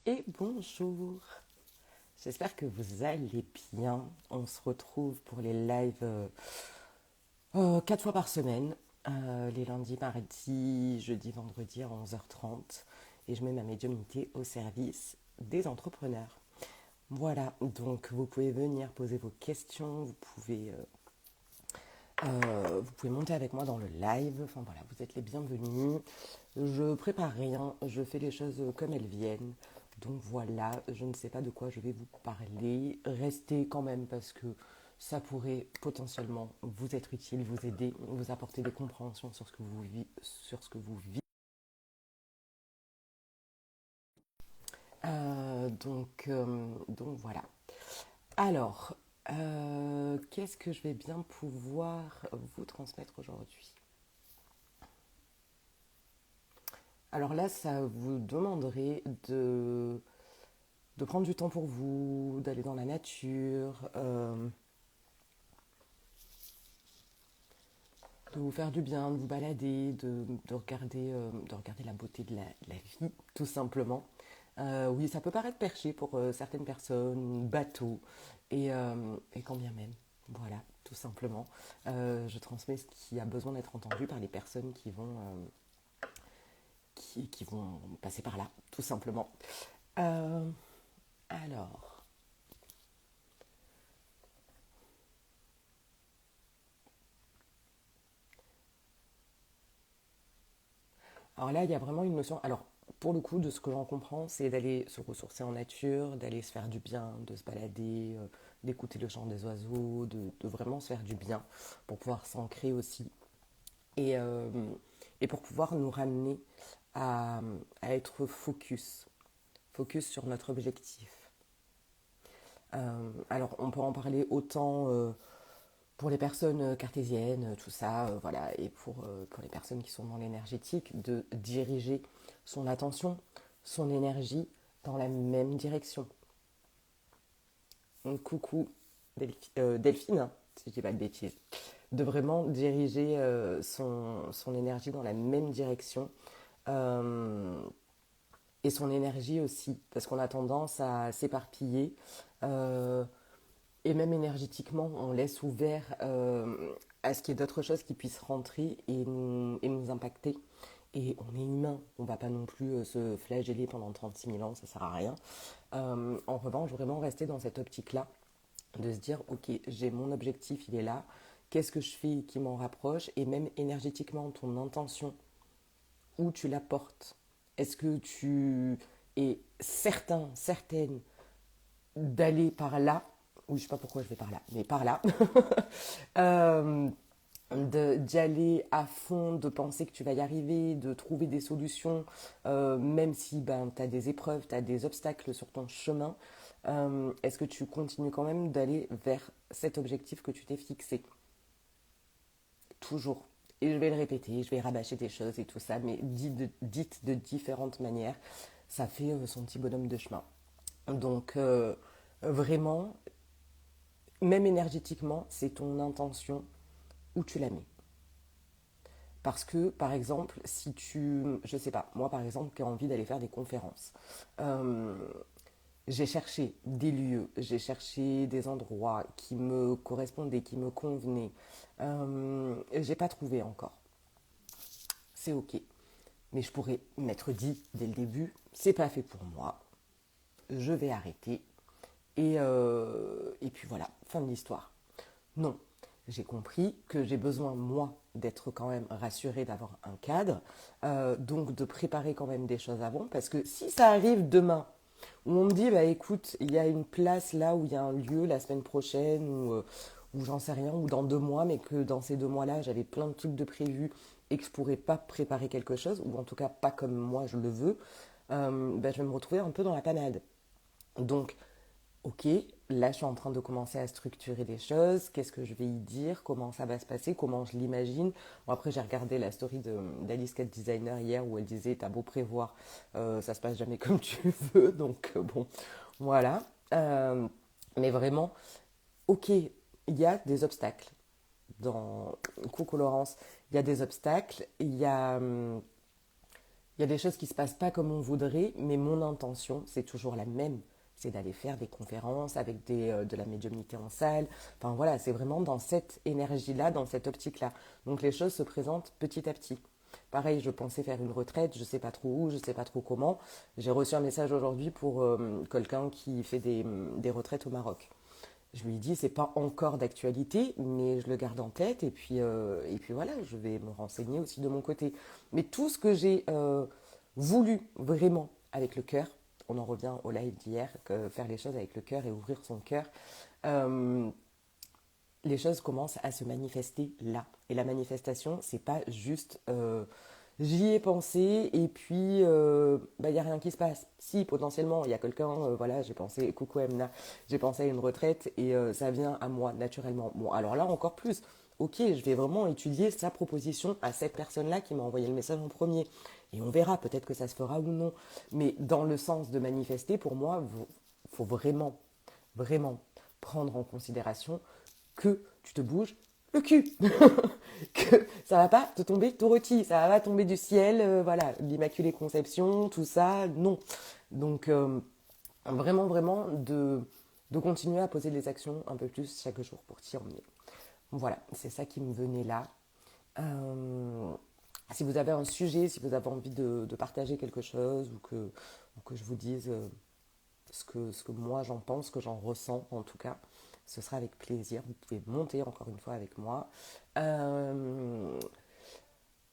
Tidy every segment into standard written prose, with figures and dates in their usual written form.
Et bonjour, j'espère que vous allez bien. On se retrouve pour les lives 4 fois par semaine, les lundis, mardis, jeudi, vendredi à 11h30. Et je mets ma médiumnité au service des entrepreneurs. Voilà, donc vous pouvez venir poser vos questions, vous pouvez monter avec moi dans le live. Enfin voilà, vous êtes les bienvenus. Je prépare rien, je fais les choses comme elles viennent. Donc voilà, je ne sais pas de quoi je vais vous parler. Restez quand même parce que ça pourrait potentiellement vous être utile, vous aider, vous apporter des compréhensions sur ce que sur ce que vous vivez. Donc voilà. Alors, qu'est-ce que je vais bien pouvoir vous transmettre aujourd'hui? Alors là, ça vous demanderait de prendre du temps pour vous, d'aller dans la nature, de vous faire du bien, de vous balader, de regarder la beauté de la vie, tout simplement. Oui, ça peut paraître perché pour certaines personnes, bateau, et quand bien même. Voilà, tout simplement. Je transmets ce qui a besoin d'être entendu par les personnes qui vont passer par là, tout simplement. Euh, alors, Alors là, il y a vraiment une notion. Alors, pour le coup, de ce que j'en comprends, c'est d'aller se ressourcer en nature, d'aller se faire du bien, de se balader, d'écouter le chant des oiseaux, de vraiment se faire du bien pour pouvoir s'ancrer aussi et, euh, et pour pouvoir nous ramener à, à être focus sur notre objectif. Alors, on peut en parler autant pour les personnes cartésiennes, tout ça, voilà, et pour les personnes qui sont dans l'énergétique, de diriger son attention, son énergie dans la même direction. Donc, coucou Delphine, hein, si je dis pas de bêtises, de vraiment diriger son énergie dans la même direction euh, et son énergie aussi, parce qu'on a tendance à s'éparpiller. euh, Et même énergétiquement, on laisse ouvert à ce qu'il y ait d'autres choses qui puissent rentrer et nous impacter. Et on est humain, on ne va pas non plus se flageller pendant 36 000 ans, ça ne sert à rien. En revanche, vraiment rester dans cette optique-là, de se dire, ok, j'ai mon objectif, il est là, qu'est-ce que je fais qui m'en rapproche, et même énergétiquement, ton intention, où tu la portes. Est-ce que tu es certaine d'aller par là, oui, je sais pas pourquoi je vais par là, mais par là, euh, d'y aller à fond, de penser que tu vas y arriver, de trouver des solutions, même si ben, tu as des épreuves, tu as des obstacles sur ton chemin, est-ce que tu continues quand même d'aller vers cet objectif que tu t'es fixé? Toujours. Et je vais le répéter, je vais rabâcher des choses et tout ça, mais dites de différentes manières, ça fait son petit bonhomme de chemin. Donc, vraiment, même énergétiquement, c'est ton intention où tu la mets. Parce que, par exemple, si tu, je sais pas, moi par exemple, qui ai envie d'aller faire des conférences, euh, j'ai cherché des lieux, j'ai cherché des endroits qui me correspondaient, qui me convenaient. J'ai pas trouvé encore. C'est ok. Mais je pourrais m'être dit dès le début, c'est pas fait pour moi, je vais arrêter. Et puis voilà, fin de l'histoire. Non, j'ai compris que j'ai besoin, moi, d'être quand même rassurée, d'avoir un cadre, donc de préparer quand même des choses avant, parce que si ça arrive demain, où on me dit, bah écoute, il y a une place là, où il y a un lieu la semaine prochaine, ou j'en sais rien, ou dans 2 mois, mais que dans ces 2 mois-là, j'avais plein de trucs de prévus et que je pourrais pas préparer quelque chose, ou en tout cas pas comme moi je le veux, bah, je vais me retrouver un peu dans la panade. Donc, ok, là je suis en train de commencer à structurer des choses, qu'est-ce que je vais y dire, comment ça va se passer, comment je l'imagine. Bon, après j'ai regardé la story d'Alice Cat Designer hier où elle disait t'as beau prévoir, ça se passe jamais comme tu veux, donc bon, voilà. Euh, mais vraiment, ok, il y a des obstacles dans Coucou Laurence, il y a des obstacles, il y a Il y a des choses qui ne se passent pas comme on voudrait, mais mon intention, c'est toujours la même. C'est d'aller faire des conférences avec de la médiumnité en salle. Enfin voilà, c'est vraiment dans cette énergie-là, dans cette optique-là. Donc les choses se présentent petit à petit. Pareil, je pensais faire une retraite, je ne sais pas trop où, je ne sais pas trop comment. J'ai reçu un message aujourd'hui pour quelqu'un qui fait des retraites au Maroc. Je lui dis, c'est pas encore d'actualité, mais je le garde en tête et puis voilà, je vais me renseigner aussi de mon côté. Mais tout ce que j'ai voulu vraiment avec le cœur, on en revient au live d'hier, que faire les choses avec le cœur et ouvrir son cœur, euh, les choses commencent à se manifester là. Et la manifestation, c'est pas juste j'y ai pensé et puis il n'y a rien qui se passe. Si potentiellement il y a quelqu'un, voilà, j'ai pensé, coucou Emna, j'ai pensé à une retraite et ça vient à moi naturellement. Bon, alors là encore plus. Ok, je vais vraiment étudier sa proposition à cette personne-là qui m'a envoyé le message en premier. Et on verra, peut-être que ça se fera ou non. Mais dans le sens de manifester, pour moi, il faut vraiment, vraiment prendre en considération que tu te bouges le cul. Que ça va pas te tomber tout rôti, ça va pas tomber du ciel, voilà, l'Immaculée Conception, tout ça, non. Donc, vraiment, vraiment, de continuer à poser des actions un peu plus chaque jour pour t'y emmener. Voilà, c'est ça qui me venait là. Euh, Si vous avez un sujet, si vous avez envie de partager quelque chose ou que je vous dise ce que moi j'en pense, ce que j'en ressens en tout cas, ce sera avec plaisir. Vous pouvez monter encore une fois avec moi. Euh,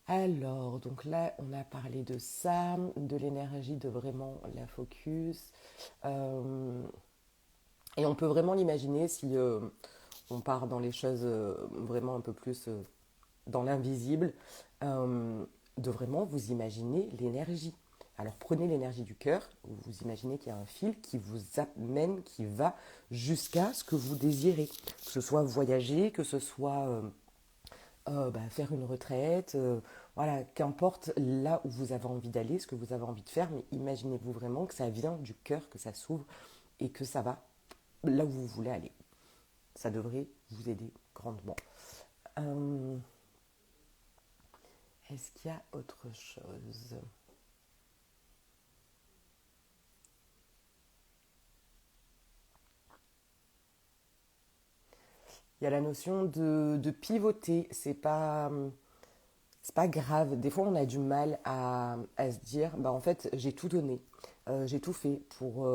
alors, donc là, on a parlé de ça, de l'énergie, de vraiment la focus. Euh, et on peut vraiment l'imaginer si on part dans les choses vraiment un peu plus dans l'invisible, euh, de vraiment vous imaginer l'énergie. Alors prenez l'énergie du cœur, vous imaginez qu'il y a un fil qui vous amène, qui va jusqu'à ce que vous désirez. Que ce soit voyager, que ce soit faire une retraite, voilà, qu'importe là où vous avez envie d'aller, ce que vous avez envie de faire, mais imaginez-vous vraiment que ça vient du cœur, que ça s'ouvre et que ça va là où vous voulez aller. Ça devrait vous aider grandement. Euh, Est-ce qu'il y a autre chose? Il y a la notion de pivoter. C'est pas grave. Des fois, on a du mal à se dire, bah, en fait, j'ai tout donné. J'ai tout fait pour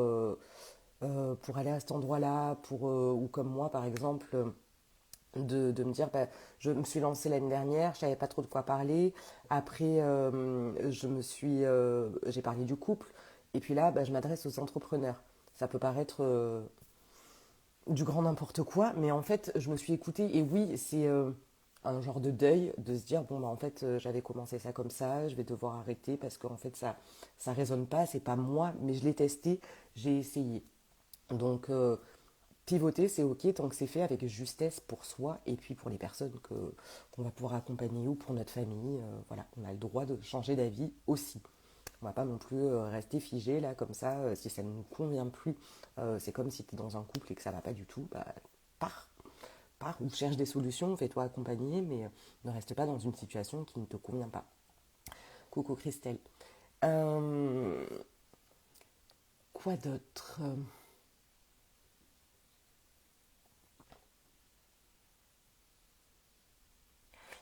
aller à cet endroit-là, ou comme moi, par exemple, de me dire, bah, je me suis lancée l'année dernière, je savais pas trop de quoi parler. Après, j'ai parlé du couple. Et puis là, bah, je m'adresse aux entrepreneurs. Ça peut paraître du grand n'importe quoi, mais en fait, je me suis écoutée et oui, c'est un genre de deuil de se dire bon bah en fait j'avais commencé ça comme ça, je vais devoir arrêter parce qu'en fait ça résonne pas, c'est pas moi, mais je l'ai testé, j'ai essayé. Donc pivoter c'est ok tant que c'est fait avec justesse pour soi et puis pour les personnes qu'on va pouvoir accompagner ou pour notre famille, voilà, on a le droit de changer d'avis aussi. On va pas non plus rester figé là comme ça, si ça ne nous convient plus. C'est comme si tu es dans un couple et que ça va pas du tout, bah pars, pars ou cherche des solutions, fais-toi accompagner, mais ne reste pas dans une situation qui ne te convient pas. Coucou Christelle. Euh, Quoi d'autre?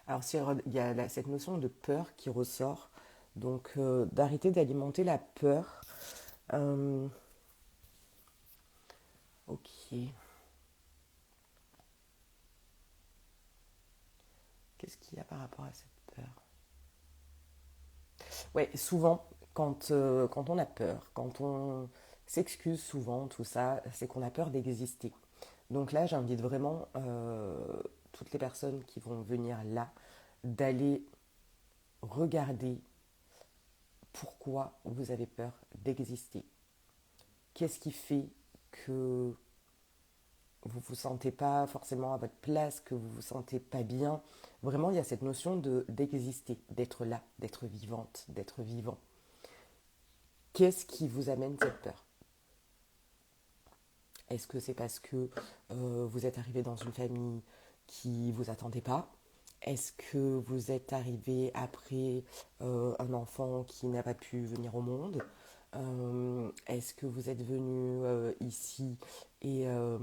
Alors il y a cette notion de peur qui ressort, donc d'arrêter d'alimenter la peur. Euh, ok, qu'est-ce qu'il y a par rapport à cette peur? Ouais, souvent, quand on a peur, quand on s'excuse souvent, tout ça, c'est qu'on a peur d'exister. Donc là, j'invite vraiment toutes les personnes qui vont venir là d'aller regarder pourquoi vous avez peur d'exister. Qu'est-ce qui fait que vous ne vous sentez pas forcément à votre place, que vous ne vous sentez pas bien. Vraiment, il y a cette notion d'exister, d'être là, d'être vivante, d'être vivant. Qu'est-ce qui vous amène cette peur? Est-ce que c'est parce que vous êtes arrivé dans une famille qui ne vous attendait pas? Est-ce que vous êtes arrivé après un enfant qui n'a pas pu venir au monde? Est-ce que vous êtes venu ici et, euh,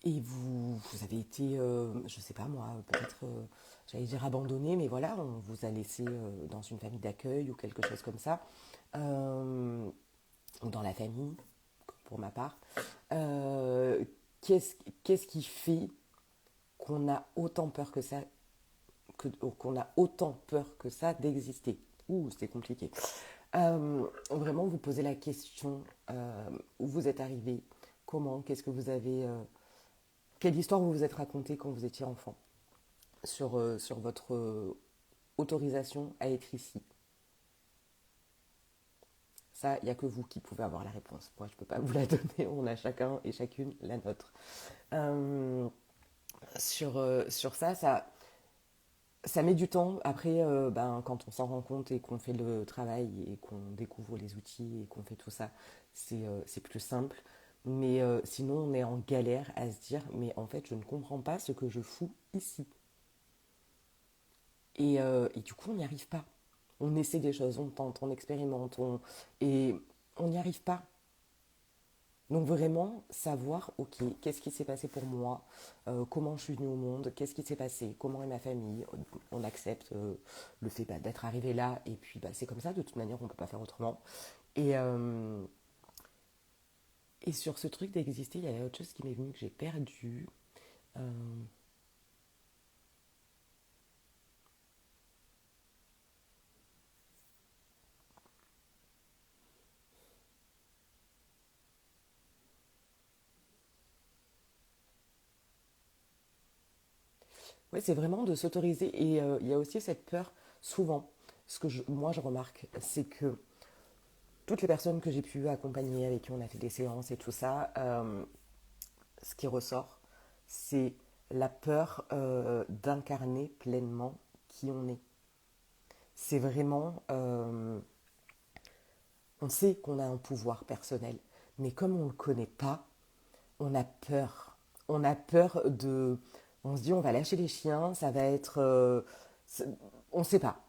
et vous avez été, je sais pas moi, peut-être, j'allais dire abandonné, mais voilà, on vous a laissé dans une famille d'accueil ou quelque chose comme ça, euh, ou dans la famille, pour ma part. Euh, qu'est-ce, qu'est-ce qui fait qu'on a autant peur que ça, qu'on a autant peur que ça d'exister? Ouh, c'est compliqué. Vraiment, vous posez la question où vous êtes arrivé, comment, qu'est-ce que vous avez, quelle histoire vous vous êtes raconté quand vous étiez enfant sur votre autorisation à être ici. Ça, il n'y a que vous qui pouvez avoir la réponse. Moi, je ne peux pas vous la donner. On a chacun et chacune la nôtre. Euh, sur ça, ça met du temps. Après, quand on s'en rend compte et qu'on fait le travail et qu'on découvre les outils et qu'on fait tout ça, c'est plus simple. Mais sinon, on est en galère à se dire, mais en fait, je ne comprends pas ce que je fous ici. Et du coup, on n'y arrive pas. On essaie des choses, on tente, on expérimente, et on n'y arrive pas. Donc vraiment, savoir, ok, qu'est-ce qui s'est passé pour moi, comment je suis venue au monde, qu'est-ce qui s'est passé, comment est ma famille, on accepte le fait d'être arrivé là, et puis c'est comme ça, de toute manière, on ne peut pas faire autrement. Et, euh, et sur ce truc d'exister, il y a autre chose qui m'est venue que j'ai perdu. Euh, ouais, c'est vraiment de s'autoriser, et il y a aussi cette peur, souvent, ce que moi je remarque, c'est que toutes les personnes que j'ai pu accompagner, avec qui on a fait des séances et tout ça, ce qui ressort, c'est la peur d'incarner pleinement qui on est. C'est vraiment, on sait qu'on a un pouvoir personnel, mais comme on ne le connaît pas, on a peur. On a peur de, on se dit on va lâcher les chiens, ça va être, on ne sait pas.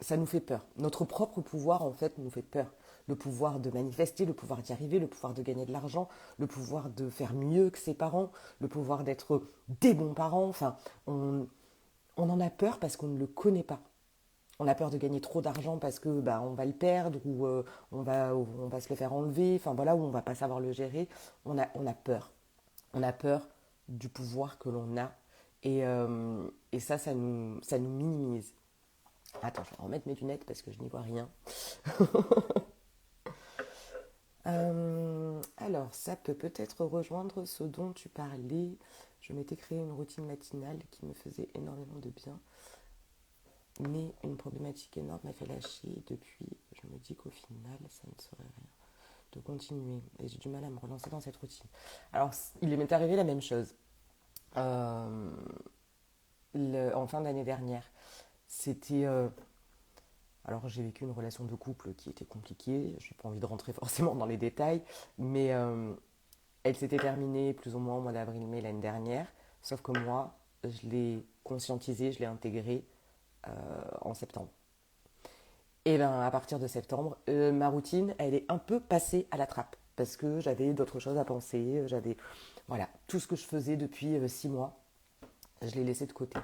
Ça nous fait peur. Notre propre pouvoir, en fait, nous fait peur. Le pouvoir de manifester, le pouvoir d'y arriver, le pouvoir de gagner de l'argent, le pouvoir de faire mieux que ses parents, le pouvoir d'être des bons parents. Enfin, on en a peur parce qu'on ne le connaît pas. On a peur de gagner trop d'argent parce que on va le perdre ou on va se le faire enlever. Enfin voilà, ou on va pas savoir le gérer. On a peur. On a peur du pouvoir que l'on a. Et ça, ça nous minimise. Attends, je vais remettre mes lunettes parce que je n'y vois rien. Alors, ça peut peut-être rejoindre ce dont tu parlais. Je m'étais créé une routine matinale qui me faisait énormément de bien. Mais une problématique énorme m'a fait lâcher. Et depuis, je me dis qu'au final, ça ne serait rien de continuer. Et j'ai du mal à me relancer dans cette routine. Alors, il m'est arrivé la même chose. Euh, en fin d'année dernière, c'était alors j'ai vécu une relation de couple qui était compliquée, je n'ai pas envie de rentrer forcément dans les détails, mais elle s'était terminée plus ou moins au mois d'avril-mai l'année dernière, sauf que moi, je l'ai conscientisé, je l'ai intégré en septembre. Et bien à partir de septembre, ma routine, elle est un peu passée à la trappe, parce que j'avais d'autres choses à penser, j'avais, voilà, tout ce que je faisais depuis 6 mois, je l'ai laissé de côté.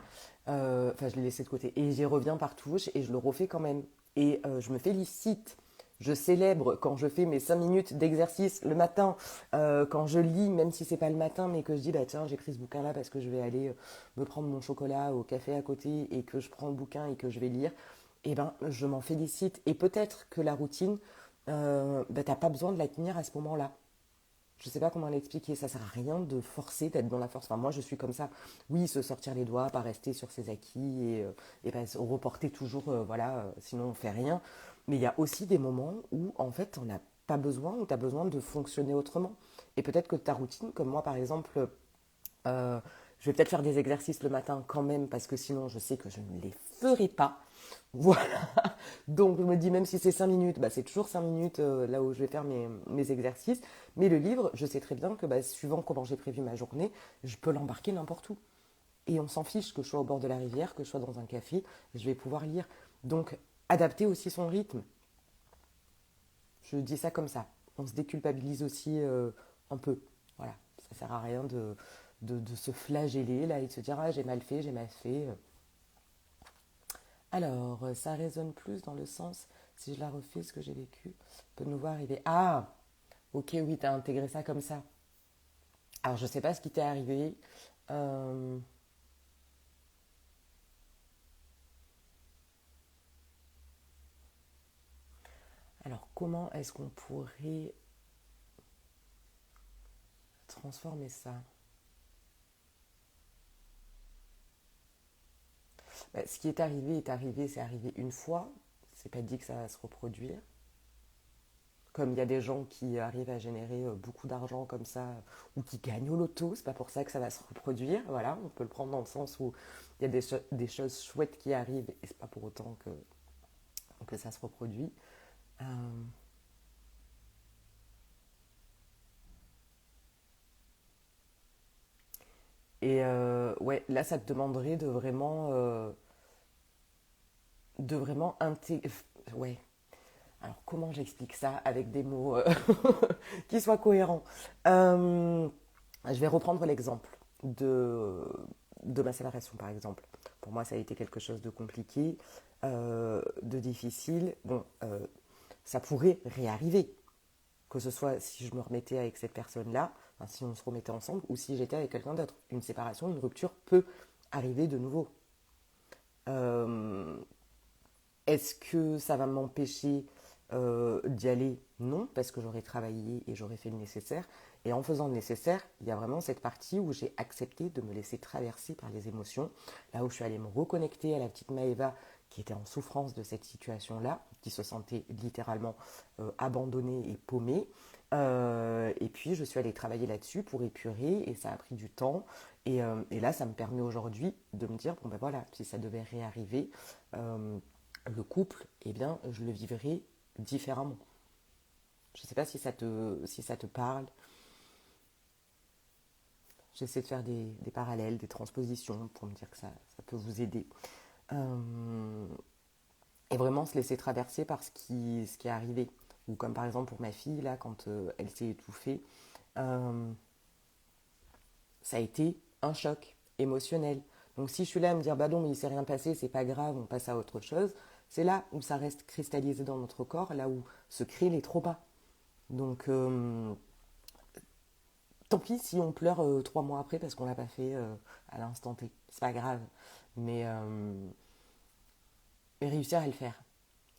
Enfin, je l'ai laissé de côté. Et j'y reviens par touche et je le refais quand même. Et je me félicite. Je célèbre quand je fais mes 5 minutes d'exercice le matin, quand je lis, même si c'est pas le matin, mais que je dis, bah tiens, j'ai pris ce bouquin-là parce que je vais aller me prendre mon chocolat au café à côté et que je prends le bouquin et que je vais lire. Et ben, je m'en félicite. Et peut-être que la routine, t'as pas besoin de la tenir à ce moment-là. Je ne sais pas comment l'expliquer, ça sert à rien de forcer d'être dans la force. Enfin, moi, je suis comme ça. Oui, se sortir les doigts, pas rester sur ses acquis et pas se reporter toujours, sinon on fait rien. Mais il y a aussi des moments où, en fait, on n'a pas besoin, où tu as besoin de fonctionner autrement. Et peut-être que ta routine, comme moi, par exemple, euh, je vais peut-être faire des exercices le matin quand même, parce que sinon, je sais que je ne les ferai pas. Voilà. Donc je me dis, même si c'est 5 minutes, c'est toujours 5 minutes là où je vais faire mes exercices. Mais le livre, je sais très bien que suivant comment j'ai prévu ma journée, je peux l'embarquer n'importe où. Et on s'en fiche que je sois au bord de la rivière, que je sois dans un café, je vais pouvoir lire. Donc, adapter aussi son rythme. Je dis ça comme ça. On se déculpabilise aussi un peu. Voilà, ça sert à rien de se flageller là et de se dire ah j'ai mal fait, j'ai mal fait. Alors, ça résonne plus dans le sens, si je la refais, ce que j'ai vécu peut de nouveau arriver. Ah, ok, oui, t'as intégré ça comme ça. Alors, je sais pas ce qui t'est arrivé. Euh, alors, comment est-ce qu'on pourrait transformer ça? Bah, ce qui est arrivé, c'est arrivé une fois. C'est pas dit que ça va se reproduire. Comme il y a des gens qui arrivent à générer beaucoup d'argent comme ça, ou qui gagnent au loto, c'est pas pour ça que ça va se reproduire. Voilà, on peut le prendre dans le sens où il y a des choses chouettes qui arrivent et c'est pas pour autant que ça se reproduit. Euh, ouais, là, ça te demanderait de vraiment intégrer. Ouais. Alors, comment j'explique ça avec des mots qui soient cohérents? Euh, je vais reprendre l'exemple de, de ma séparation, par exemple. Pour moi, ça a été quelque chose de compliqué, de difficile. Bon, ça pourrait réarriver, que ce soit si je me remettais avec cette personne-là, enfin, si on se remettait ensemble, ou si j'étais avec quelqu'un d'autre. Une séparation, une rupture peut arriver de nouveau. Euh, Est-ce que ça va m'empêcher d'y aller? Non, parce que j'aurais travaillé et j'aurais fait le nécessaire. Et en faisant le nécessaire, il y a vraiment cette partie où j'ai accepté de me laisser traverser par les émotions, là où je suis allée me reconnecter à la petite Maëva qui était en souffrance de cette situation-là, qui se sentait littéralement abandonnée et paumée. Et puis je suis allée travailler là-dessus pour épurer et ça a pris du temps. Et là, ça me permet aujourd'hui de me dire, bon ben voilà, si ça devait réarriver, le couple, eh bien, je le vivrai différemment. Je ne sais pas si ça te parle. J'essaie de faire des parallèles, des transpositions pour me dire que ça peut vous aider. Euh, et vraiment se laisser traverser par ce qui est arrivé. Ou comme par exemple pour ma fille, là, quand elle s'est étouffée, euh, ça a été un choc émotionnel. Donc si je suis là à me dire, bah non, mais il s'est rien passé, c'est pas grave, on passe à autre chose, c'est là où ça reste cristallisé dans notre corps, là où se créent les traumas. Donc, tant pis si on pleure 3 mois après parce qu'on l'a pas fait à l'instant T. C'est pas grave. Mais, mais réussir à le faire.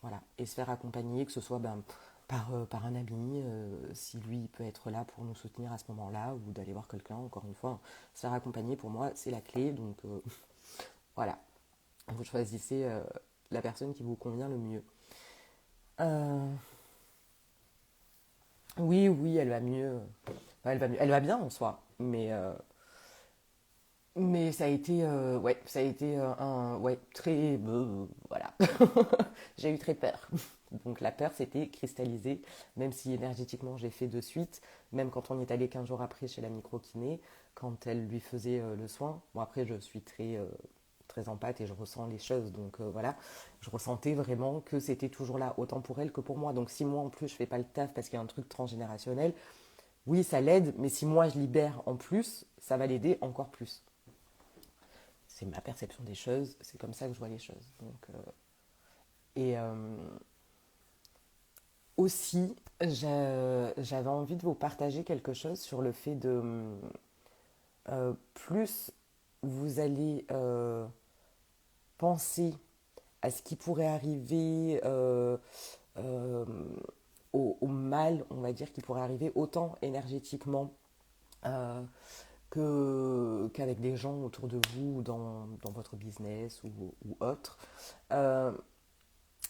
Voilà. Et se faire accompagner, que ce soit par un ami, si lui peut être là pour nous soutenir à ce moment-là, ou d'aller voir quelqu'un, encore une fois. Se faire accompagner, pour moi, c'est la clé. Donc, voilà. Vous choisissez la personne qui vous convient le mieux. Euh, oui, oui, elle va mieux. Elle va mieux. Elle va bien en soi. Mais ça a été un, ouais, très, voilà. J'ai eu très peur. Donc la peur s'était cristallisée, même si énergétiquement j'ai fait de suite, même quand on est allé 15 jours après chez la micro-kiné, quand elle lui faisait le soin. Bon après je suis très empathe et je ressens les choses, donc voilà. Je ressentais vraiment que c'était toujours là, autant pour elle que pour moi. Donc si moi en plus je fais pas le taf parce qu'il y a un truc transgénérationnel, oui ça l'aide, mais si moi je libère en plus, ça va l'aider encore plus. C'est ma perception des choses, c'est comme ça que je vois les choses. Donc, et aussi, j'avais envie de vous partager quelque chose sur le fait de plus vous allez penser à ce qui pourrait arriver euh, au mal, on va dire, qui pourrait arriver autant énergétiquement euh, qu'avec des gens autour de vous ou dans votre business ou autre. Euh,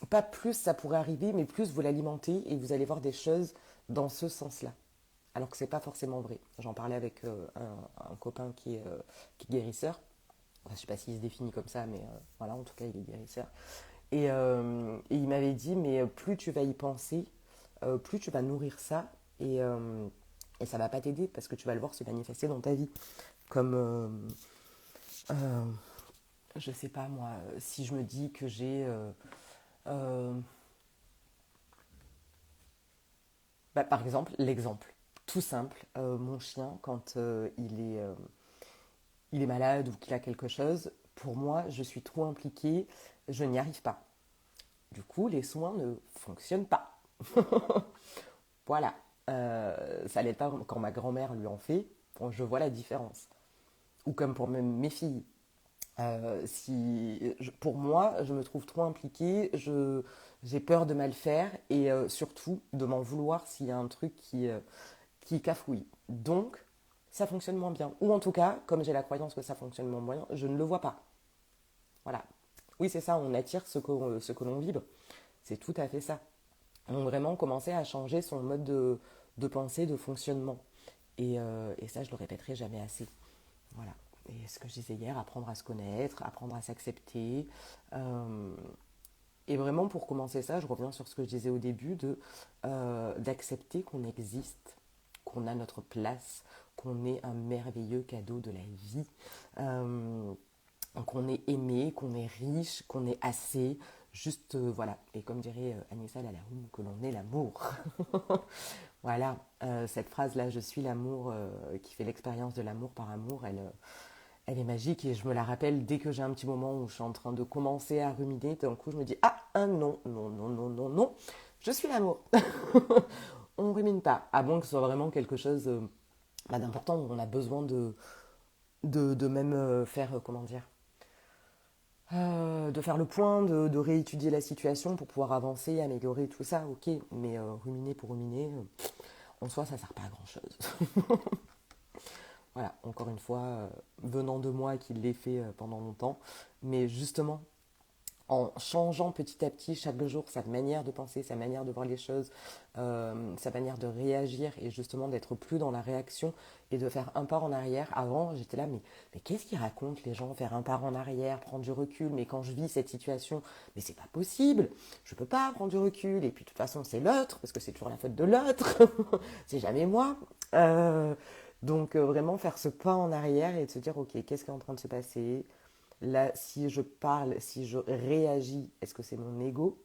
Pas plus ça pourrait arriver, mais plus vous l'alimentez et vous allez voir des choses dans ce sens-là. Alors que c'est pas forcément vrai. J'en parlais avec un copain qui est guérisseur. Enfin, je sais pas s'il se définit comme ça, mais voilà, en tout cas, il est guérisseur. Et il m'avait dit, mais plus tu vas y penser, plus tu vas nourrir ça, et ça va pas t'aider parce que tu vas le voir se manifester dans ta vie. Comme, Euh, je sais pas moi, si je me dis que j'ai euh, par exemple, l'exemple tout simple, mon chien, quand il est malade ou qu'il a quelque chose, pour moi, je suis trop impliquée, je n'y arrive pas. Du coup, les soins ne fonctionnent pas. Voilà. Ça n'aide pas quand ma grand-mère lui en fait. Bon, je vois la différence. Ou comme pour mes filles. Pour moi, je me trouve trop impliquée, j'ai peur de mal faire et surtout de m'en vouloir s'il y a un truc qui cafouille. Donc, ça fonctionne moins bien. Ou en tout cas, comme j'ai la croyance que ça fonctionne moins bien, je ne le vois pas. Voilà. Oui, c'est ça, on attire ce que l'on vibre. C'est tout à fait ça. On vraiment commencé à changer son mode de pensée, de fonctionnement. Et ça, je le répéterai jamais assez. Voilà. Et ce que je disais hier, apprendre à se connaître, apprendre à s'accepter. Euh, et vraiment, pour commencer ça, je reviens sur ce que je disais au début, d'accepter qu'on existe, qu'on a notre place, qu'on est un merveilleux cadeau de la vie, euh, qu'on est aimé, qu'on est riche, qu'on est assez. Juste, voilà. Et comme dirait Anissa Lalaoum, que l'on est l'amour. Voilà, cette phrase-là, je suis l'amour, qui fait l'expérience de l'amour par amour, elle est magique et je me la rappelle dès que j'ai un petit moment où je suis en train de commencer à ruminer. D'un coup, je me dis, ah, un non, non, non, non, non, non, je suis l'amour. On rumine pas, à moins que ce soit vraiment quelque chose d'important où on a besoin de même faire, comment dire, de faire le point, de réétudier la situation pour pouvoir avancer, améliorer tout ça, ok, mais ruminer pour ruminer, en soi, ça sert pas à grand-chose. Voilà, encore une fois, venant de moi qui l'ai fait pendant longtemps, mais justement, en changeant petit à petit chaque jour sa manière de penser, sa manière de voir les choses, sa manière de réagir et justement d'être plus dans la réaction et de faire un pas en arrière. Avant, j'étais là, mais qu'est-ce qu'ils racontent les gens, faire un pas en arrière, prendre du recul, mais quand je vis cette situation, mais c'est pas possible, je peux pas prendre du recul, et puis de toute façon c'est l'autre, parce que c'est toujours la faute de l'autre, c'est jamais moi. Euh, donc vraiment faire ce pas en arrière et de se dire, ok, qu'est-ce qui est en train de se passer? Là, si je parle, si je réagis, est-ce que c'est mon ego?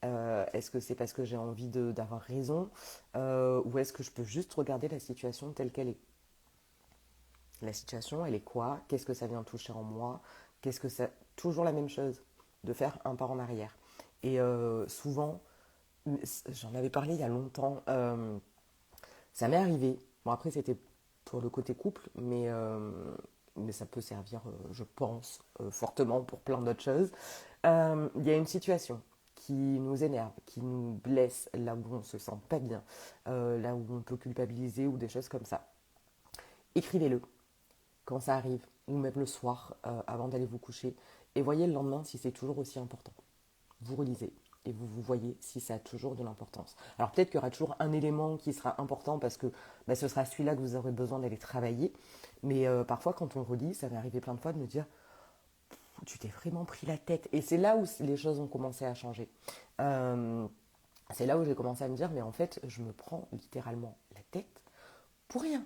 Est-ce que c'est parce que j'ai envie d'avoir raison? Ou est-ce que je peux juste regarder la situation telle qu'elle est? La situation, elle est quoi? Qu'est-ce que ça vient toucher en moi? Qu'est-ce que ça... Toujours la même chose, de faire un pas en arrière. Et souvent, j'en avais parlé il y a longtemps, ça m'est arrivé. Bon, après, c'était pour le côté couple, mais ça peut servir, je pense, fortement pour plein d'autres choses. Il y a une situation qui nous énerve, qui nous blesse, là où on se sent pas bien, là où on peut culpabiliser ou des choses comme ça. Écrivez-le quand ça arrive, ou même le soir, avant d'aller vous coucher, et voyez le lendemain si c'est toujours aussi important. Vous relisez et vous voyez si ça a toujours de l'importance. Alors peut-être qu'il y aura toujours un élément qui sera important parce que ce sera celui-là que vous aurez besoin d'aller travailler. Mais parfois quand on relit, ça m'est arrivé plein de fois de me dire, tu t'es vraiment pris la tête. Et c'est là où les choses ont commencé à changer. Euh, c'est là où j'ai commencé à me dire, mais en fait, je me prends littéralement la tête pour rien.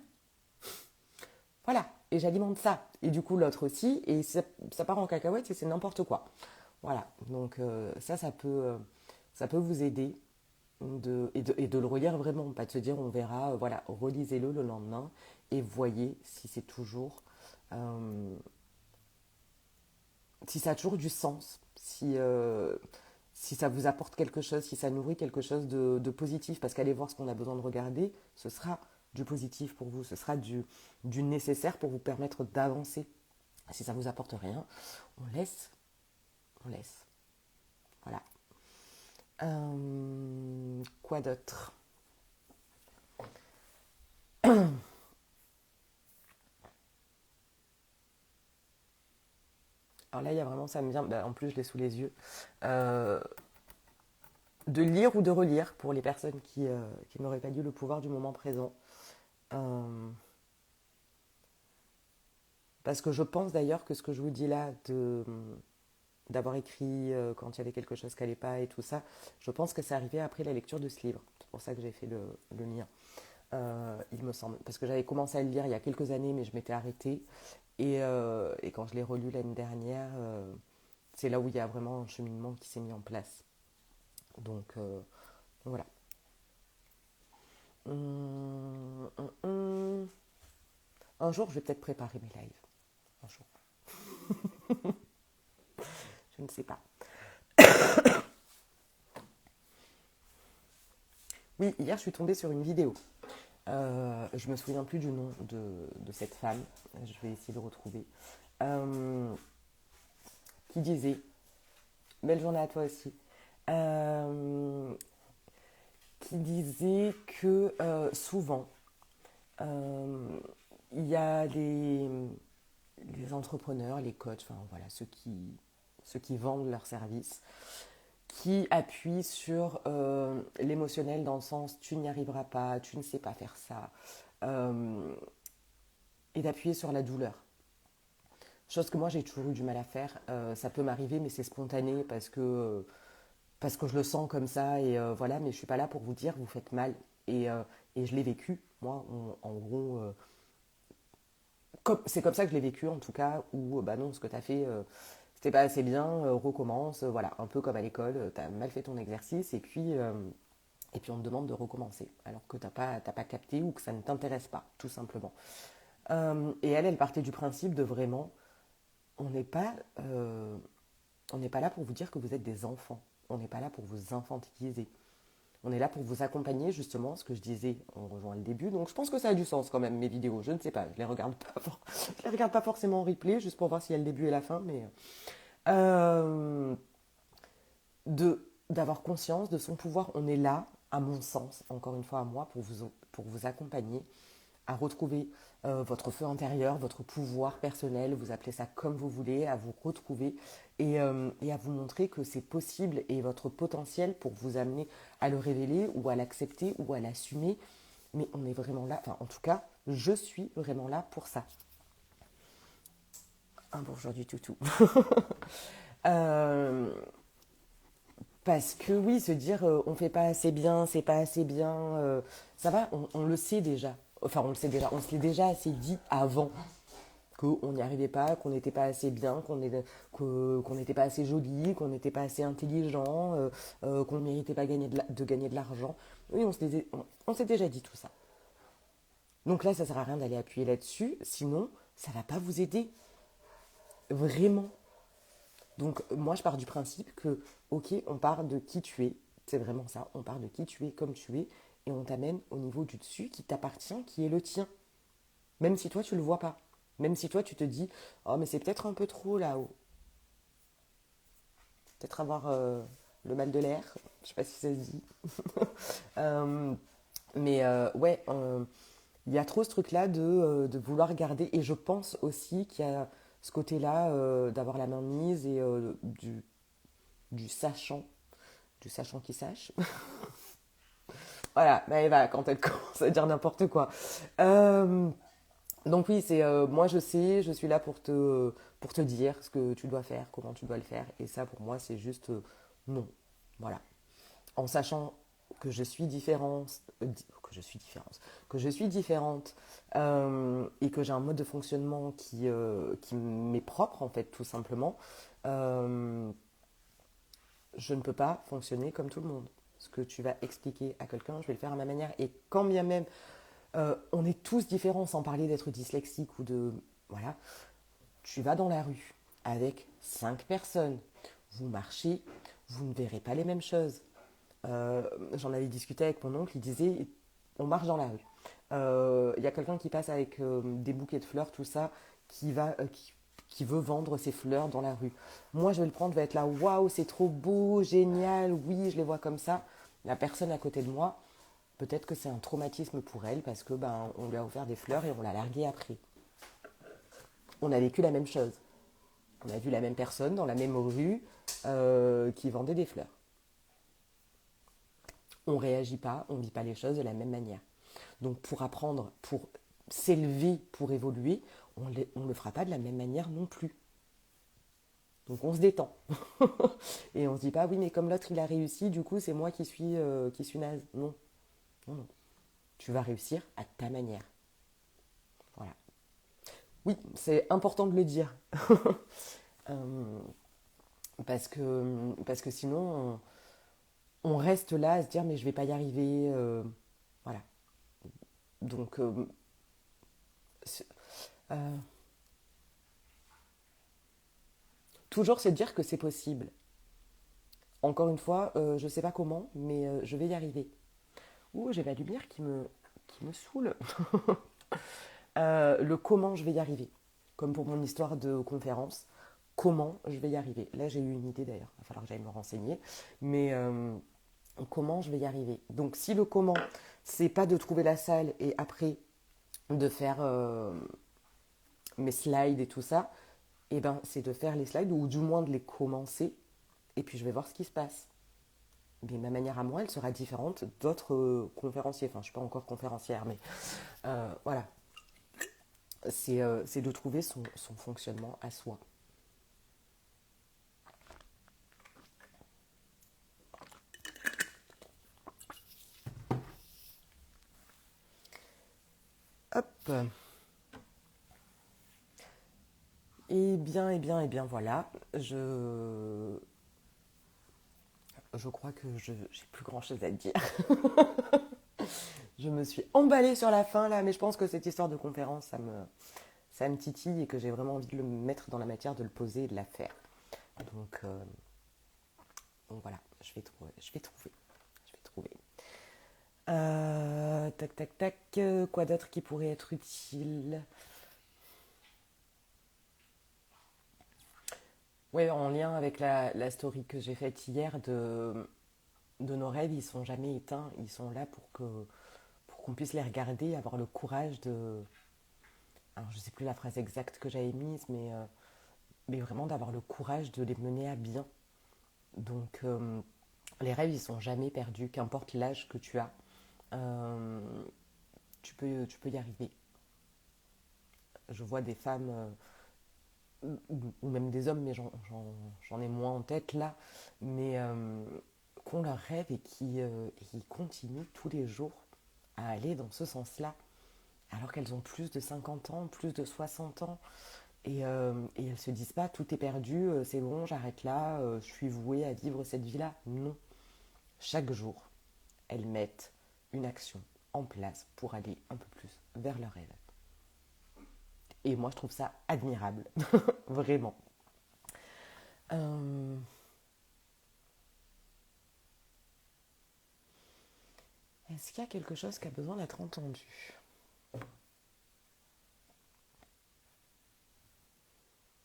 Voilà, et j'alimente ça. Et du coup, l'autre aussi, et ça part en cacahuète et c'est n'importe quoi. Voilà, donc ça peut vous aider et de le relire vraiment, pas de se dire on verra, voilà, relisez-le le lendemain et voyez si c'est toujours, euh, si ça a toujours du sens, si ça vous apporte quelque chose, si ça nourrit quelque chose de positif, parce qu'aller voir ce qu'on a besoin de regarder, ce sera du positif pour vous, ce sera du nécessaire pour vous permettre d'avancer. Si ça vous apporte rien, on laisse, on laisse. Voilà. Quoi d'autre? Alors là, il y a vraiment, ça me vient, en plus je l'ai sous les yeux, euh, de lire ou de relire pour les personnes qui n'auraient pas lu Le pouvoir du moment présent. Euh, Parce que je pense d'ailleurs que ce que je vous dis là, d'avoir écrit quand il y avait quelque chose qui n'allait pas et tout ça, je pense que c'est arrivé après la lecture de ce livre. C'est pour ça que j'ai fait le lien. Il me semble. Parce que j'avais commencé à le lire il y a quelques années, mais je m'étais arrêtée. Et quand je l'ai relu l'année dernière, c'est là où il y a vraiment un cheminement qui s'est mis en place. Donc voilà. Hum. Un jour, je vais peut-être préparer mes lives. Un jour. Je ne sais pas. Oui, hier, je suis tombée sur une vidéo. Je me souviens plus du nom de cette femme. Je vais essayer de retrouver. Euh, qui disait, belle journée à toi aussi, euh, qui disait que souvent, euh, il y a les entrepreneurs, les coachs, enfin voilà, ceux qui vendent leurs services, qui appuient sur l'émotionnel dans le sens tu n'y arriveras pas, tu ne sais pas faire ça, euh, et d'appuyer sur la douleur. Chose que moi j'ai toujours eu du mal à faire. Ça peut m'arriver, mais c'est spontané parce que je le sens comme ça et voilà. Mais je suis pas là pour vous dire vous faites mal et je l'ai vécu. Moi, en gros, c'est comme ça que je l'ai vécu en tout cas. Où bah non, ce que tu as fait, c'était pas assez bien. Recommence. Voilà, un peu comme à l'école, tu as mal fait ton exercice et puis on te demande de recommencer alors que t'as pas capté ou que ça ne t'intéresse pas, tout simplement. Et elle partait du principe de vraiment on n'est pas, euh, on n'est pas là pour vous dire que vous êtes des enfants. On n'est pas là pour vous infantiliser. On est là pour vous accompagner, justement, ce que je disais, on rejoint le début. Donc je pense que ça a du sens quand même, mes vidéos. Je ne sais pas, je les regarde pas, je les regarde pas forcément en replay, juste pour voir s'il y a le début et la fin, mais euh, d'avoir conscience de son pouvoir. On est là, à mon sens, encore une fois à moi, pour vous accompagner à retrouver votre feu intérieur, votre pouvoir personnel, vous appelez ça comme vous voulez, à vous retrouver et à vous montrer que c'est possible et votre potentiel pour vous amener à le révéler ou à l'accepter ou à l'assumer. Mais on est vraiment là, enfin en tout cas, je suis vraiment là pour ça. Un bourgeois du toutou. euh, Parce que oui, se dire on fait pas assez bien, c'est pas assez bien, ça va, on le sait déjà. Enfin, on le sait déjà, on se l'est déjà assez dit avant qu'on n'y arrivait pas, qu'on n'était pas assez bien, qu'on n'était pas assez joli, qu'on n'était pas assez intelligent, qu'on ne méritait pas de gagner de l'argent. Oui, on s'est déjà dit tout ça. Donc là, ça sert à rien d'aller appuyer là-dessus, sinon, ça va pas vous aider. Vraiment. Donc moi je pars du principe que, ok, on part de qui tu es, c'est vraiment ça, on part de qui tu es comme tu es, et on t'amène au niveau du dessus qui t'appartient, qui est le tien. Même si toi tu le vois pas. Même si toi tu te dis, oh mais c'est peut-être un peu trop là-haut. Peut-être avoir le mal de l'air, je sais pas si ça se dit. Euh, mais ouais, il y a trop ce truc-là de vouloir garder, et je pense aussi qu'il y a ce côté-là d'avoir la main mise et du sachant. Du sachant qui sache. Voilà, Maëva, quand elle commence à dire n'importe quoi. Euh, donc oui, c'est moi je sais, je suis là pour te dire ce que tu dois faire, comment tu dois le faire. Et ça, pour moi, c'est juste non. Voilà. En sachant que je suis différente, que je suis différente et que j'ai un mode de fonctionnement qui m'est propre, en fait, tout simplement. Euh, je ne peux pas fonctionner comme tout le monde. Ce que tu vas expliquer à quelqu'un, je vais le faire à ma manière. Et quand bien même, on est tous différents, sans parler d'être dyslexique ou de... Voilà, tu vas dans la rue avec 5 personnes, vous marchez, vous ne verrez pas les mêmes choses. J'en avais discuté avec mon oncle, il disait, on marche dans la rue. Il y a quelqu'un qui passe avec des bouquets de fleurs, tout ça, qui veut vendre ses fleurs dans la rue. Moi, je vais le prendre, je vais être là, waouh, c'est trop beau, génial, oui, je les vois comme ça. La personne à côté de moi, peut-être que c'est un traumatisme pour elle parce que ben, on lui a offert des fleurs et on l'a largué après. On a vécu la même chose. On a vu la même personne dans la même rue qui vendait des fleurs. On ne réagit pas, on ne vit pas les choses de la même manière. Donc pour apprendre, pour s'élever, pour évoluer, on ne le fera pas de la même manière non plus. Donc on se détend. Et on se dit pas, oui, mais comme l'autre il a réussi, du coup c'est moi qui suis naze. Non, non, non. Tu vas réussir à ta manière. Voilà. Oui, c'est important de le dire. Euh, parce que sinon, on reste là à se dire, mais je vais pas y arriver. Voilà. Donc, c'est- euh, toujours se dire que c'est possible. Encore une fois, je sais pas comment, mais je vais y arriver. Ouh, j'ai la lumière qui me saoule. Le comment je vais y arriver. Comme pour mon histoire de conférence. Comment je vais y arriver. Là, j'ai eu une idée d'ailleurs. Il va falloir que j'aille me renseigner. Mais comment je vais y arriver. Donc, si le comment, c'est pas de trouver la salle et après de faire mes slides et tout ça, et ben, c'est de faire les slides ou du moins de les commencer et puis je vais voir ce qui se passe. Mais ma manière à moi, elle sera différente d'autres conférenciers. Enfin, je ne suis pas encore conférencière, mais voilà. C'est de trouver son fonctionnement à soi. Hop. Et bien, voilà. Je crois que je j'ai plus grand chose à dire. Je me suis emballée sur la fin là, mais je pense que cette histoire de conférence, ça me titille et que j'ai vraiment envie de le mettre dans la matière, de le poser et de la faire. Donc, euh, donc voilà, je vais trouver. Tac, tac, tac. Quoi d'autre qui pourrait être utile? Oui, en lien avec la story que j'ai faite hier de nos rêves, ils sont jamais éteints. Ils sont là pour qu'on puisse les regarder, avoir le courage de. Alors, je ne sais plus la phrase exacte que j'avais mise, mais vraiment d'avoir le courage de les mener à bien. Donc, les rêves, ils sont jamais perdus, qu'importe l'âge que tu as. Euh, tu peux y arriver. Je vois des femmes, ou même des hommes, mais j'en ai moins en tête là, mais qui ont leurs rêves et qui continuent tous les jours à aller dans ce sens-là, alors qu'elles ont plus de 50 ans, plus de 60 ans, et elles se disent pas tout est perdu, c'est bon, j'arrête là, je suis vouée à vivre cette vie-là. Non, chaque jour, elles mettent une action en place pour aller un peu plus vers leur rêve. Et moi, je trouve ça admirable, vraiment. Euh, Est-ce qu'il y a quelque chose qui a besoin d'être entendu?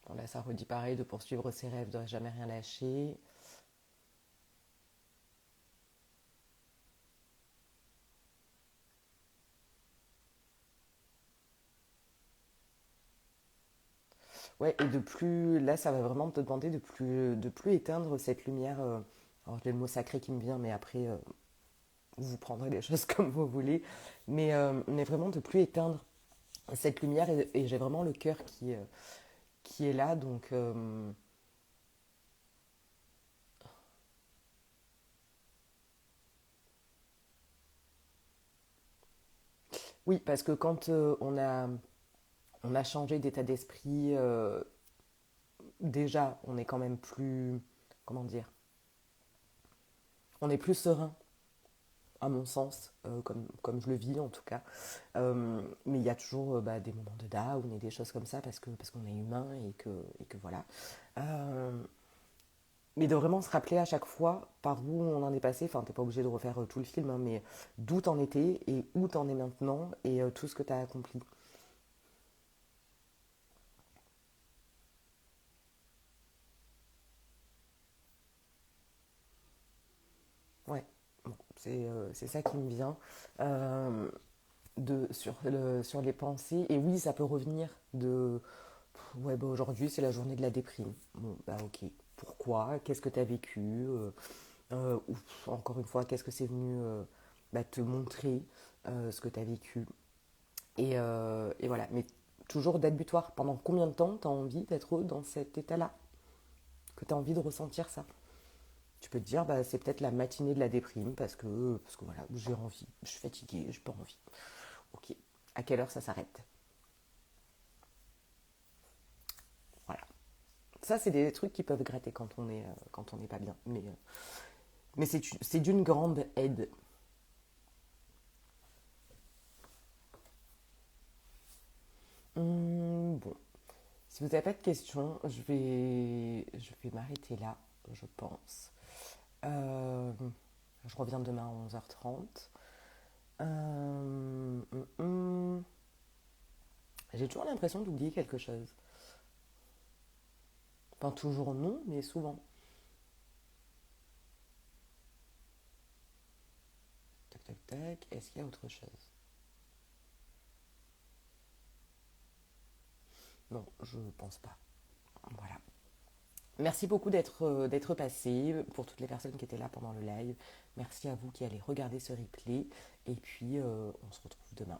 Bon, là, ça redit pareil, de poursuivre ses rêves, de jamais rien lâcher. Ouais, et de plus, là, ça va vraiment te demander de plus éteindre cette lumière. Alors, j'ai le mot sacré qui me vient, mais après, vous prendrez les choses comme vous voulez. Mais vraiment de plus éteindre cette lumière, et j'ai vraiment le cœur qui est là. Donc, oui, parce que quand on a changé d'état d'esprit, déjà, on est quand même plus, comment dire, on est plus serein, à mon sens, comme je le vis en tout cas. Mais il y a toujours bah, des moments de down et des choses comme ça parce qu'on est humain et que voilà. Euh, mais de vraiment se rappeler à chaque fois par où on en est passé, enfin t'es pas obligé de refaire tout le film, hein, mais d'où t'en étais et où t'en es maintenant et tout ce que t'as accompli. Ouais, bon, c'est ça qui me vient. Euh, sur les pensées. Et oui, ça peut revenir de ouais, bah aujourd'hui c'est la journée de la déprime. Bon, bah ok. Pourquoi? Qu'est-ce que tu as vécu? Encore une fois, qu'est-ce que c'est venu bah, te montrer ce que tu as vécu? Et voilà. Mais toujours date butoir. Pendant combien de temps tu as envie d'être dans cet état-là? Que tu as envie de ressentir ça? Tu peux te dire, bah, c'est peut-être la matinée de la déprime parce que voilà, j'ai envie, je suis fatiguée, j'ai pas envie. Ok. À quelle heure ça s'arrête? Ça, c'est des trucs qui peuvent gratter quand on n'est pas bien. Mais c'est d'une grande aide. Bon, si vous n'avez pas de questions, je vais m'arrêter là, je pense. Euh, je reviens demain à 11h30. Euh, hum, hum. J'ai toujours l'impression d'oublier quelque chose. Enfin, toujours non, mais souvent. Tac, tac, tac. Est-ce qu'il y a autre chose? Non, je pense pas. Voilà. Merci beaucoup d'être passé, pour toutes les personnes qui étaient là pendant le live. Merci à vous qui allez regarder ce replay. Et puis, on se retrouve demain.